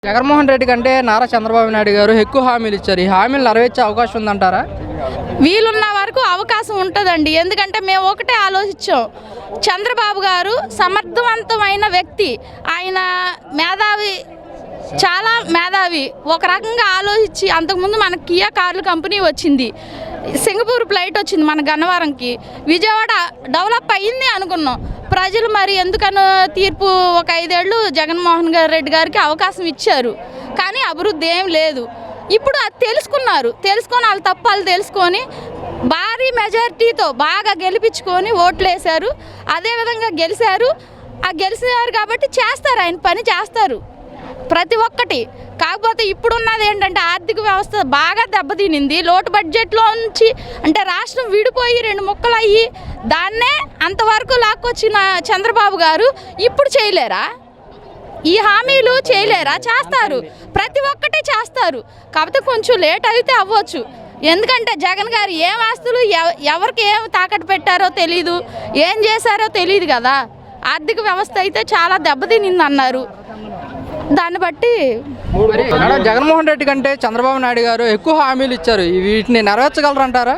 జగన్మోహన్ రెడ్డి కంటే నారా చంద్రబాబు నాయుడు గారు ఎక్కువ హామీలు ఇచ్చారు. ఈ హామీలు నెరవేర్చే అవకాశం ఉందంటారా? వీలున్న వరకు అవకాశం ఉంటుందండి. ఎందుకంటే మేము ఒకటే ఆలోచించాం, చంద్రబాబు గారు సమర్థవంతమైన వ్యక్తి, ఆయన మేధావి, చాలా మేధావి. ఒక రకంగా ఆలోచించి అంతకుముందు మన కియా కార్ల కంపెనీ వచ్చింది, సింగపూర్ ఫ్లైట్ వచ్చింది మన గన్నవరంకి, విజయవాడ డెవలప్ అయ్యింది అనుకున్నాం. ప్రజలు మరి ఎందుకనో తీర్పు ఒక 5 ఏళ్ళు జగన్మోహన్ రెడ్డి గారికి అవకాశం ఇచ్చారు, కానీ అభివృద్ధి ఏం లేదు. ఇప్పుడు అది తెలుసుకొని వాళ్ళ తప్పాలు తెలుసుకొని భారీ మెజారిటీతో బాగా గెలిపించుకొని ఓట్లు వేశారు. అదేవిధంగా గెలిచారు కాబట్టి చేస్తారు, ఆయన పని చేస్తారు ప్రతి ఒక్కటి. కాకపోతే ఇప్పుడున్నది ఏంటంటే ఆర్థిక వ్యవస్థ బాగా దెబ్బతినింది. లోటు బడ్జెట్లో నుంచి అంటే రాష్ట్రం విడిపోయి 2 ముక్కలు అయ్యి దాన్నే అంతవరకు లాక్కొచ్చిన చంద్రబాబు గారు ఇప్పుడు చేయలేరా? ఈ హామీలు చేయలేరా? చేస్తారు, ప్రతి ఒక్కటి చేస్తారు. కాకపోతే కొంచెం లేట్ అయితే అవ్వచ్చు. ఎందుకంటే జగన్ గారు ఏం ఆస్తులు ఎవరికి ఏం తాకట్టు పెట్టారో తెలీదు, ఏం చేశారో తెలియదు కదా. ఆర్థిక వ్యవస్థ అయితే చాలా దెబ్బతినింది అన్నారు. దాన్ని బట్టి జగన్మోహన్ రెడ్డి కంటే చంద్రబాబు నాయుడు గారు ఎక్కువ హామీలు ఇచ్చారు. వీటిని నెరవేర్చగలరంటారా?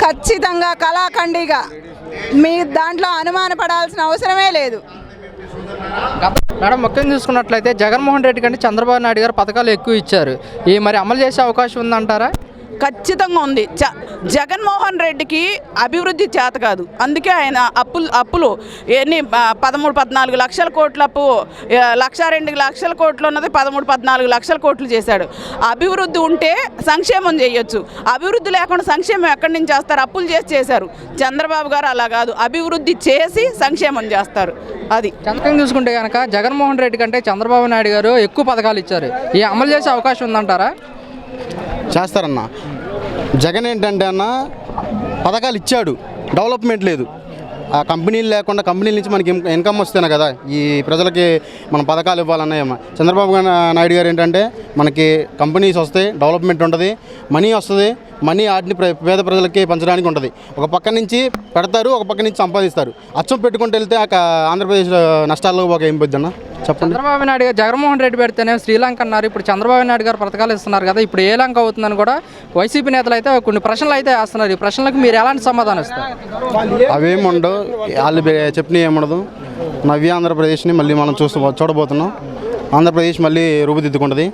ఖచ్చితంగా కళాఖండిగా మీ దాంట్లో అనుమానపడాల్సిన అవసరమే లేదు. మేడం, ముఖ్యంగా చూసుకున్నట్లయితే జగన్మోహన్ రెడ్డి కంటే చంద్రబాబు నాయుడు గారు పథకాలు ఎక్కువ ఇచ్చారు. ఈ మరి అమలు చేసే అవకాశం ఉందంటారా? ఖచ్చితంగా ఉంది. జగన్మోహన్ రెడ్డికి అభివృద్ధి చేత కాదు, అందుకే ఆయన అప్పులు ఎన్ని 13-14 లక్షల కోట్ల అప్పు, 1,02 లక్షల కోట్లు ఉన్నది 13-14 లక్షల కోట్లు చేశాడు. అభివృద్ధి ఉంటే సంక్షేమం చేయొచ్చు, అభివృద్ధి లేకుండా సంక్షేమం ఎక్కడి నుంచి చేస్తారు? అప్పులు చేశారు. చంద్రబాబు గారు అలా కాదు, అభివృద్ధి చేసి సంక్షేమం చేస్తారు. అది చంద్రబాబు చూసుకుంటే కనుక జగన్మోహన్ రెడ్డి కంటే చంద్రబాబు నాయుడు గారు ఎక్కువ పథకాలు ఇచ్చారు. ఈ అమలు చేసే అవకాశం ఉందంటారా? చేస్తారన్న. జగన్ ఏంటంటే అన్న పథకాలు ఇచ్చాడు, డెవలప్మెంట్ లేదు. ఆ కంపెనీలు లేకుండా కంపెనీల నుంచి మనకి ఇన్కమ్ వస్తేనే కదా ఈ ప్రజలకి మనం పథకాలు ఇవ్వాలన్నాయమ్మ. చంద్రబాబు నాయుడు గారు ఏంటంటే మనకి కంపెనీస్ వస్తాయి, డెవలప్మెంట్ ఉంటుంది, మనీ వస్తుంది. మనీ వాటిని పేద ప్రజలకి పంచడానికి ఉంటుంది. ఒక పక్క నుంచి పెడతారు, ఒక పక్క నుంచి సంపాదిస్తారు. అచ్చం పెట్టుకుంటూ వెళ్తే ఆంధ్రప్రదేశ్ నష్టాల్లో ఒక ఏం పోద్ది అన్న చెప్పండి. చంద్రబాబు నాయుడు గారు జగన్మోహన్ రెడ్డి పెడితేనే శ్రీలంక అన్నారు, ఇప్పుడు చంద్రబాబు నాయుడు గారు పథకాలు ఇస్తున్నారు కదా, ఇప్పుడు ఏ లంక అవుతుందని కూడా వైసీపీ నేతలు అయితే కొన్ని ప్రశ్నలు అయితే వేస్తున్నారు. ఈ ప్రశ్నలకు మీరు ఎలాంటి సమాధానం ఇస్తారు? అవేముండవు, వాళ్ళు చెప్పిన ఏముండదు. నవ్య ఆంధ్రప్రదేశ్ని మళ్ళీ మనం చూడబోతున్నాం. ఆంధ్రప్రదేశ్ మళ్ళీ రూపుదిద్దుకుంటుంది.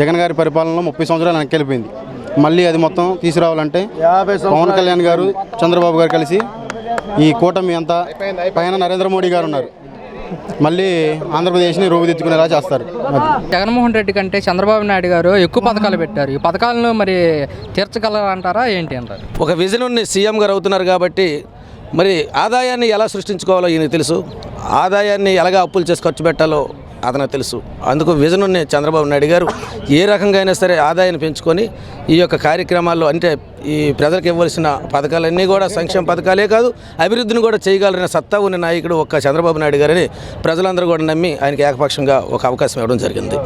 జగన్ గారి పరిపాలనలో 30 సంవత్సరాలు వెనక్కి వెళ్ళిపోయింది. మళ్ళీ అది మొత్తం తీసుకురావాలంటే పవన్ కళ్యాణ్ గారు, చంద్రబాబు గారు కలిసి ఈ కూటమి అంతా పైన నరేంద్ర మోడీ గారు ఉన్నారు, మళ్ళీ ఆంధ్రప్రదేశ్ని రూపుదిద్దుకునేలా చేస్తారు. జగన్మోహన్ రెడ్డి కంటే చంద్రబాబు నాయుడు గారు ఎక్కువ పథకాలు పెట్టారు. ఈ పథకాలను మరి తీర్చగలరంటారా ఏంటి అంటారు? ఒక విజన్ ఉన్న సీఎం గారు అవుతున్నారు కాబట్టి మరి ఆదాయాన్ని ఎలా సృష్టించుకోవాలో ఈయనకు తెలుసు, ఆదాయాన్ని ఎలాగా అప్పులు చేసి ఖర్చు పెట్టాలో అతనికి తెలుసు. అందుకు విజన్ ఉన్న చంద్రబాబు నాయుడు గారు ఏ రకంగా అయినా సరే ఆదాయాన్ని పెంచుకొని ఈ యొక్క కార్యక్రమాల్లో అంటే ఈ ప్రజలకు ఇవ్వాల్సిన పథకాలన్నీ కూడా సంక్షేమ పథకాలే కాదు, అభివృద్ధిని కూడా చేయగలరనే సత్తా ఉన్న నాయకుడు ఒక్క చంద్రబాబు నాయుడు గారని ప్రజలందరూ కూడా నమ్మి ఆయనకి ఏకపక్షంగా ఒక అవకాశం ఇవ్వడం జరిగింది.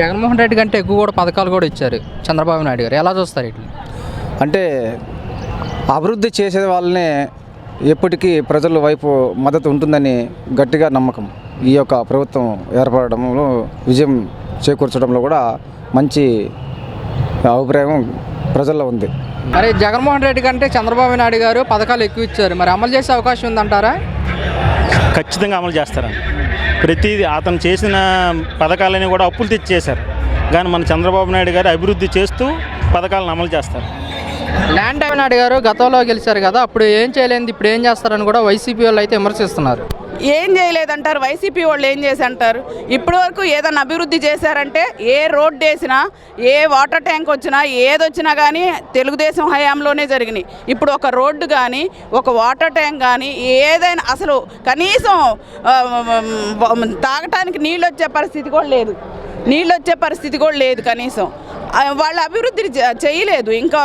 జగన్మోహన్ రెడ్డి కంటే ఎక్కువ కూడా పథకాలు కూడా ఇచ్చారు చంద్రబాబు నాయుడు గారు, ఎలా చూస్తారు ఇట్లా? అంటే అభివృద్ధి చేసే వాళ్ళనే ఎప్పటికీ ప్రజల వైపు మద్దతు ఉంటుందని గట్టిగా నమ్మకం. ఈ యొక్క ప్రభుత్వం ఏర్పడడంలో విజయం చేకూర్చడంలో కూడా మంచి అభిప్రాయం ప్రజల్లో ఉంది. మరి జగన్మోహన్ రెడ్డి కంటే చంద్రబాబు నాయుడు గారు పథకాలు ఎక్కువ ఇచ్చారు, మరి అమలు చేసే అవకాశం ఉందంటారా? ఖచ్చితంగా అమలు చేస్తారని. ప్రతిదీ అతను చేసిన పథకాలని కూడా అప్పులు తెచ్చి చేశారు, కానీ మన చంద్రబాబు నాయుడు గారు అభివృద్ధి చేస్తూ పథకాలను అమలు చేస్తారు. ల్యాండ్ నాయుడు గారు గతంలో గెలిచారు కదా, అప్పుడు ఏం చేయలేదు, ఇప్పుడు ఏం చేస్తారని కూడా వైసీపీ వాళ్ళు అయితే విమర్శిస్తున్నారు. ఏం చేయలేదంటారు, వైసీపీ వాళ్ళు ఏం చేసి అంటారు? ఇప్పటి వరకు ఏదైనా అభివృద్ధి చేశారంటే ఏ రోడ్డు వేసినా, ఏ వాటర్ ట్యాంక్ వచ్చినా, ఏదొచ్చినా కానీ తెలుగుదేశం హయాంలోనే జరిగినాయి. ఇప్పుడు ఒక రోడ్డు కానీ, ఒక వాటర్ ట్యాంక్ కానీ, ఏదైనా అసలు కనీసం తాగటానికి నీళ్ళు వచ్చే పరిస్థితి కూడా లేదు కనీసం. వాళ్ళు అభివృద్ధి చేయలేదు. ఇంకా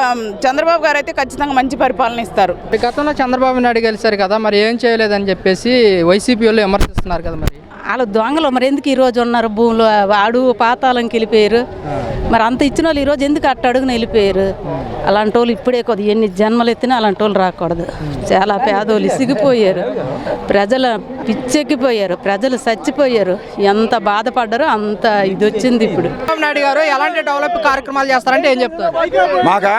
చంద్రబాబు గారు అయితే ఖచ్చితంగా మంచి పరిపాలన ఇస్తారు. గతంలో చంద్రబాబు నాయుడు గెలిచారు కదా, మరి ఏం చేయలేదని చెప్పేసి వైసీపీ వాళ్ళు విమర్శిస్తున్నారు కదా. మరి వాళ్ళు దొంగలు మరి ఎందుకు ఈరోజు ఉన్నారు భూములు అడుగు పాతాళంకి వెళ్ళిపోయారు మరి అంత ఇచ్చిన వాళ్ళు ఈరోజు ఎందుకు అట్ట అడుగున వెళ్ళిపోయారు అలాంటి వాళ్ళు ఇప్పుడే కొద్దిగా ఎన్ని జన్మలు ఎత్తినా అలాంటి వాళ్ళు రాకూడదు చాలా పేదోళ్ళు ఇసిగిపోయారు ప్రజలు పిచ్చెక్కిపోయారు ప్రజలు చచ్చిపోయారు ఎంత బాధపడ్డారో అంత ఇది వచ్చింది ఇప్పుడు చంద్రబాబు నాయుడు గారు ఎలాంటి డెవలప్ కార్యక్రమాలు చేస్తారంటే ఏం చెప్తారు? మాకా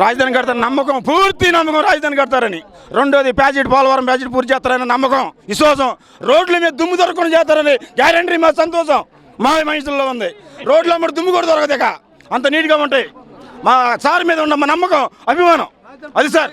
రాజధాని కడతారు నమ్మకం, పూర్తి నమ్మకం రాజధాని కడతారని. రెండోది ప్యాకెట్ పోలవరం ప్యాకెట్ పూర్తి చేస్తారని నమ్మకం, విశ్వాసం. రోడ్ల మీద దుమ్ము దొరకకుండా చేస్తారని గ్యారంటీ, మా సంతోషం మా మనుషుల్లో ఉంది. రోడ్ల మీద దుమ్ము కూడా దొరకదు, అంత నీట్గా ఉంటాయి. మా సార్ మీద ఉన్న మా నమ్మకం, అభిమానం అది సార్.